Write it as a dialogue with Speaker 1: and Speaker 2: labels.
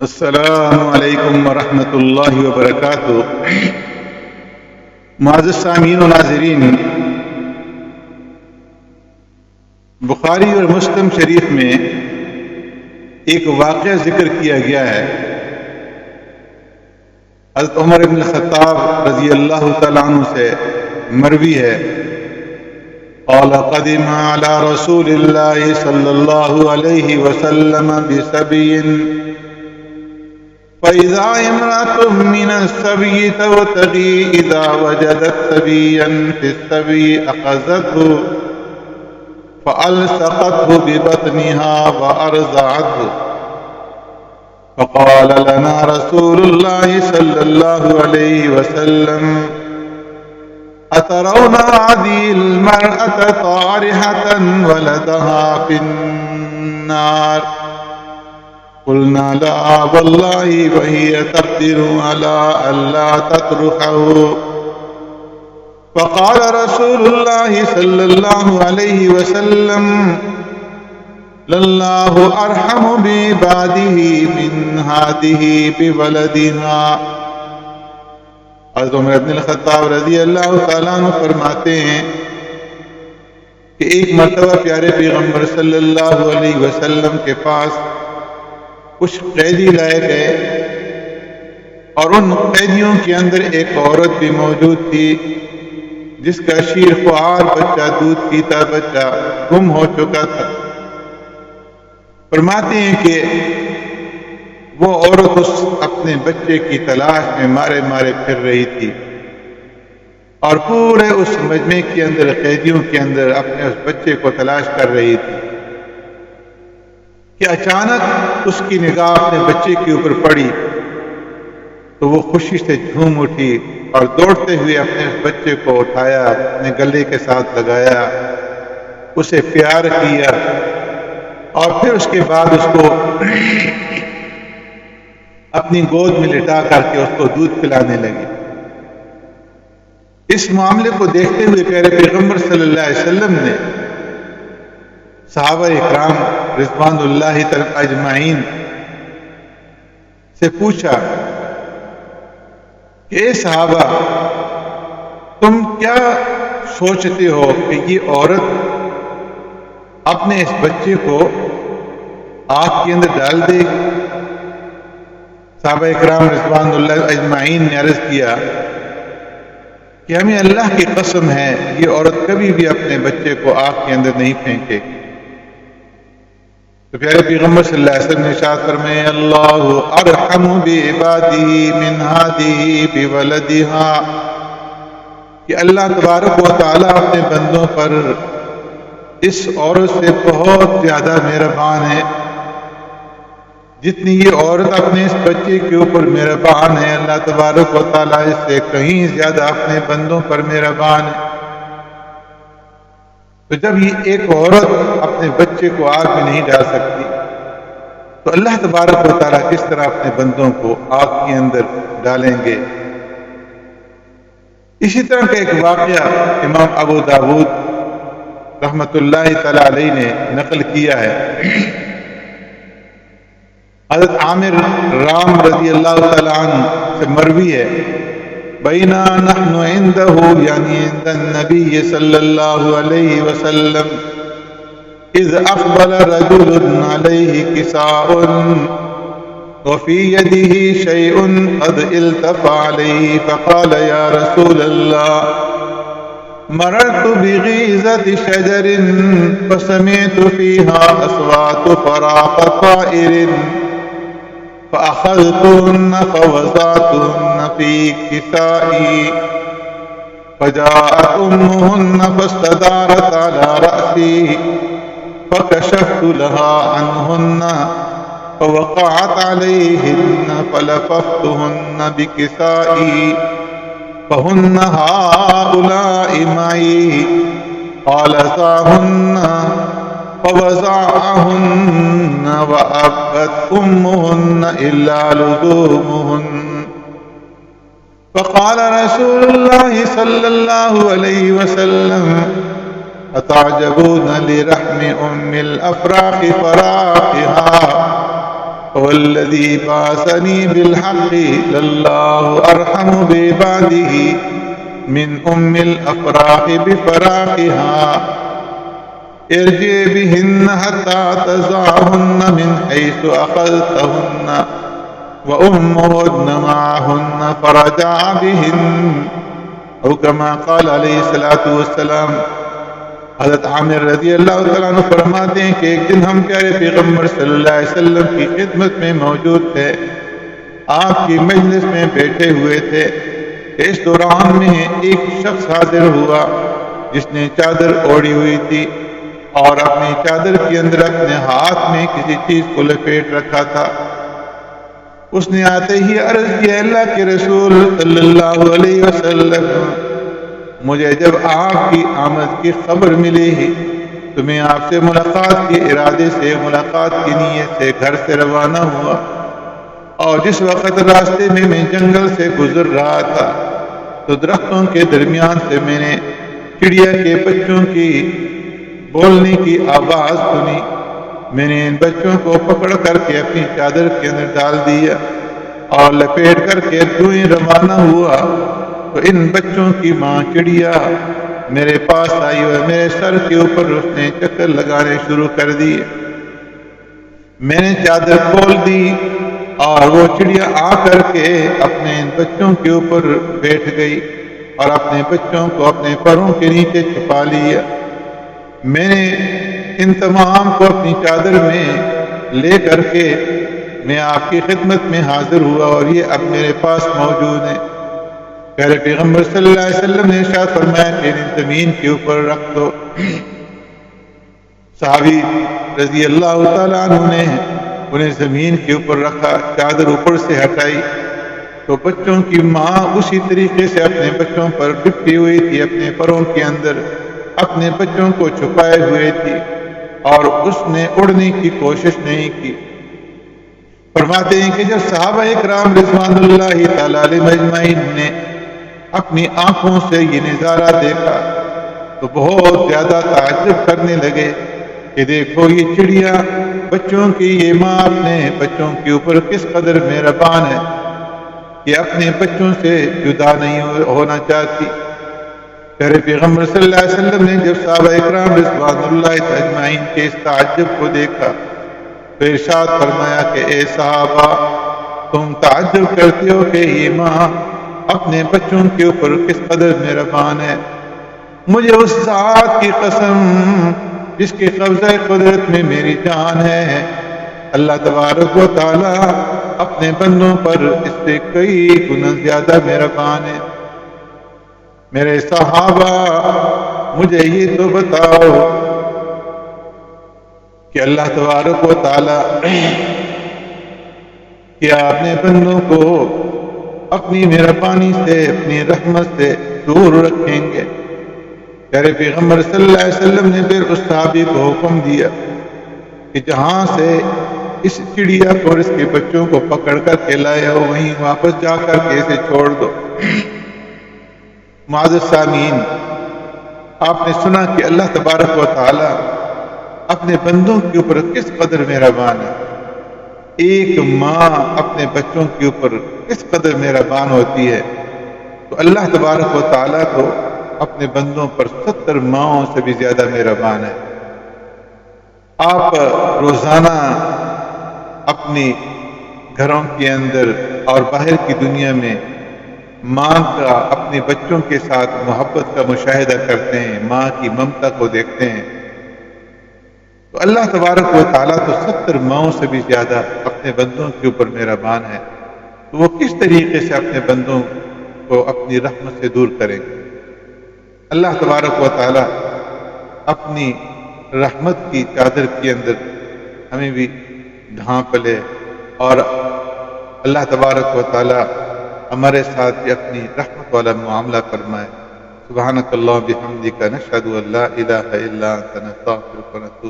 Speaker 1: السلام علیکم ورحمۃ اللہ وبرکاتہ۔ معزز سامعین و ناظرین، بخاری اور مسلم شریف میں ایک واقعہ ذکر کیا گیا ہے۔ حضرت عمر بن الخطاب رضی اللہ تعالیٰ عنہ سے مروی ہے، قال قدم على رسول اللہ صلی اللہ علیہ وسلم بسبی فإذا امرأة من السبي تبتغي إذا وجدت سبيا في السبي أخذته فألصقته ببطنها وأرضعته، فقال لنا رسول الله صلى الله عليه وسلم أترون هذه المرأة طارحة ولدها في النار؟ قلنا لا والله وهي تقدر على ألا تطرحه، فقال رسول الله صلى الله عليه وسلم لله أرحم بعباده من هذه بولدها۔ حضرت عمر بن الخطاب رضی اللہ تعالیٰ عنہ فرماتے ہیں کہ ایک مرتبہ پیارے پیغمبر صلی اللہ علیہ وسلم کے پاس کچھ قیدی لائے گئے اور ان قیدیوں کے اندر ایک عورت بھی موجود تھی جس کا شیر خوار بچہ، دودھ پیتا بچہ گم ہو چکا تھا۔ فرماتے ہیں کہ وہ عورت اس اپنے بچے کی تلاش میں مارے مارے پھر رہی تھی اور پورے اس مجمع کے اندر قیدیوں کے اندر اپنے اس بچے کو تلاش کر رہی تھی کہ اچانک اس کی نگاہ اپنے بچے کے اوپر پڑی تو وہ خوشی سے جھوم اٹھی اور دوڑتے ہوئے اپنے اس بچے کو اٹھایا، اپنے گلے کے ساتھ لگایا، اسے پیار کیا اور پھر اس کے بعد اس کو اپنی گود میں لٹا کر کے اس کو دودھ پلانے لگی۔ اس معاملے کو دیکھتے ہوئے پیارے پیغمبر صلی اللہ علیہ وسلم نے صحابہ اکرام رضوان اللہ تعالی اجمعین سے پوچھا کہ اے صحابہ، تم کیا سوچتے ہو کہ یہ عورت اپنے اس بچے کو آگ کے اندر ڈال دے گی؟ صحابہ اکرام رضوان اللہ اجمعین نے عرض کیا کہ ہمیں اللہ کی قسم ہے یہ عورت کبھی بھی اپنے بچے کو آگ کے اندر نہیں پھینکے گی۔ تو پیارے پیغمبر صلی اللہ علیہ وسلم نے ارشاد فرمایا اللہ ارحم بعبادہ من ہذہ بولدها، کہ اللہ تبارک و تعالیٰ اپنے بندوں پر اس عورت سے بہت زیادہ مہربان ہے جتنی یہ عورت اپنے اس بچے کے اوپر مہربان ہے۔ اللہ تبارک و تعالیٰ اس سے کہیں زیادہ اپنے بندوں پر مہربان ہے۔ تو جب یہ ایک عورت اپنے بچے کو آگ میں نہیں ڈال سکتی تو اللہ تبارک و تعالیٰ کس طرح اپنے بندوں کو آگ کے اندر ڈالیں گے؟ اسی طرح کا ایک واقعہ امام ابو داود رحمۃ اللہ تعالی علیہ نے نقل کیا ہے۔ حضرت عامر رام رضی اللہ تعالی عنہ سے مروی ہے، بینا نحن عنده یعنی عند النبی صلی اللہ علیہ وسلم اذ اقبل رجل علیہ کساء وفی یده شیء قد التفى علیہ فقال یا رسول اللہ مررت بغیزة شجر فسمعت فيها اصوات فراق طائر فأخذتهن فوضعتهن في كسائي فجاءت أمهن فاستدارت على رأسي فكشفت لها عنهن فوقعت عليهن فلففتهن بكسائي فهن هؤلاء معي قال ضعهن فوضعهن وأبت أمهن إلا لزومهن فقال رسول الله صلى الله عليه وسلم أتعجبون لرحم أم الأفراخ فراقها والذی بعثنی بالحق للہ ارحم بعباده من ام الافراح بفراقها ارجع بهن حتى تزعهن من حيث اخذتهن وامهن معهن فرجع بهن او كما قال علیہ الصلوۃ والسلام۔ حضرت عامر رضی اللہ تعالیٰ عنہ فرماتے ہیں کہ ایک دن ہم پیارے پیغمبر صلی اللہ علیہ وسلم کی خدمت میں موجود تھے، آپ کی مجلس میں بیٹھے ہوئے تھے۔ اس دوران میں ایک شخص حاضر ہوا جس نے چادر اوڑھی ہوئی تھی اور اپنی چادر کے اندر اپنے ہاتھ میں کسی چیز کو لپیٹ رکھا تھا۔ اس نے آتے ہی عرض کیا، اللہ کے رسول صلی اللہ علیہ وسلم، مجھے جب آپ کی آمد کی خبر ملی ہی تو میں آپ سے ملاقات کے ارادے سے، ملاقات کی نیت سے گھر سے روانہ ہوا، اور جس وقت راستے میں جنگل سے گزر رہا تھا تو درختوں کے درمیان سے میں نے چڑیا کے بچوں کی بولنے کی آواز سنی۔ میں نے ان بچوں کو پکڑ کر کے اپنی چادر کے اندر ڈال دیا اور لپیٹ کر کے دوریں روانہ ہوا تو ان بچوں کی ماں چڑیا میرے پاس آئی اور میرے سر کے اوپر اس نے چکر لگانے شروع کر دیے۔ میں نے چادر کھول دی اور وہ چڑیا آ کر کے اپنے ان بچوں کے اوپر بیٹھ گئی اور اپنے بچوں کو اپنے پروں کے نیچے چھپا لیا۔ میں نے ان تمام کو اپنی چادر میں لے کر کے میں آپ کی خدمت میں حاضر ہوا اور یہ اب میرے پاس موجود ہیں۔ پیارے پیغمبر صلی اللہ علیہ وسلم نے ارشاد فرمایا کہ انہیں زمین کے اوپر رکھ دو۔ صحابی رضی اللہ تعالیٰ عنہ نے انہیں زمین کے اوپر رکھا، چادر اوپر سے ہٹائی تو بچوں کی ماں اسی طریقے سے اپنے بچوں پر لپٹی ہوئی تھی، اپنے پروں کے اندر اپنے بچوں کو چھپائے ہوئے تھی اور اس نے اڑنے کی کوشش نہیں کی۔ فرماتے ہیں کہ جب صحابہ اکرام رضوان اللہ تعالی علیہم اجمعین نے اپنی آنکھوں سے یہ نظارہ دیکھا تو بہت زیادہ تعجب کرنے لگے کہ دیکھو یہ چڑیا بچوں کی، یہ ماں اپنے بچوں کے اوپر کس قدر مہربان ہے، یہ اپنے بچوں سے جدا نہیں ہونا چاہتی۔ پیارے پیغمبر صلی اللہ علیہ وسلم نے جب صحابہ اکرام رضوان اللہ اجمعین کے اس تعجب کو دیکھا تو ارشاد فرمایا کہ اے صحابہ، تم تعجب کرتے ہو کہ یہ ماں اپنے بچوں کے اوپر کس قدر مہربان ہے۔ مجھے اس ذات کی قسم جس کے قبضہ قدرت میں میری جان ہے، اللہ تبارک و تعالی اپنے بندوں پر اس سے کئی گنا زیادہ مہربان ہے۔ میرے صحابہ، مجھے یہ تو بتاؤ کہ اللہ تبارک و تعالی کیا اپنے بندوں کو اپنی مہربانی سے، اپنی رحمت سے دور رکھیں گے؟ پیارے پیغمبر صلی اللہ علیہ وسلم نے پھر اس صحابی کو حکم دیا کہ جہاں سے اس چڑیا کو اور اس کے بچوں کو پکڑ کر کے لائے ہو وہیں واپس جا کر کے اسے چھوڑ دو۔ معزز سامعین، آپ نے سنا کہ اللہ تبارک و تعالی اپنے بندوں کے اوپر کس قدر مہربان ہے۔ ایک ماں اپنے بچوں کے اوپر کس قدر مہربان ہوتی ہے، تو اللہ تبارک و تعالی کو اپنے بندوں پر 70 ماؤں سے بھی زیادہ مہربان ہے۔ آپ روزانہ اپنی گھروں کے اندر اور باہر کی دنیا میں ماں کا اپنے بچوں کے ساتھ محبت کا مشاہدہ کرتے ہیں، ماں کی ممتا کو دیکھتے ہیں، تو اللہ تبارک و تعالیٰ تو 70 ماؤں سے بھی زیادہ اپنے بندوں کے اوپر مہربان ہے، تو وہ کس طریقے سے اپنے بندوں کو اپنی رحمت سے دور کریں گے؟ اللہ تبارک و تعالیٰ اپنی رحمت کی چادر کے اندر ہمیں بھی ڈھانپ لے اور اللہ تبارک و تعالیٰ ہمارے ساتھ بھی اپنی رحمت والا معاملہ فرمائے۔ سبحانک اللہم بحمدک، نشہد ان لا الہ الا انت، نستغفرک ونتوب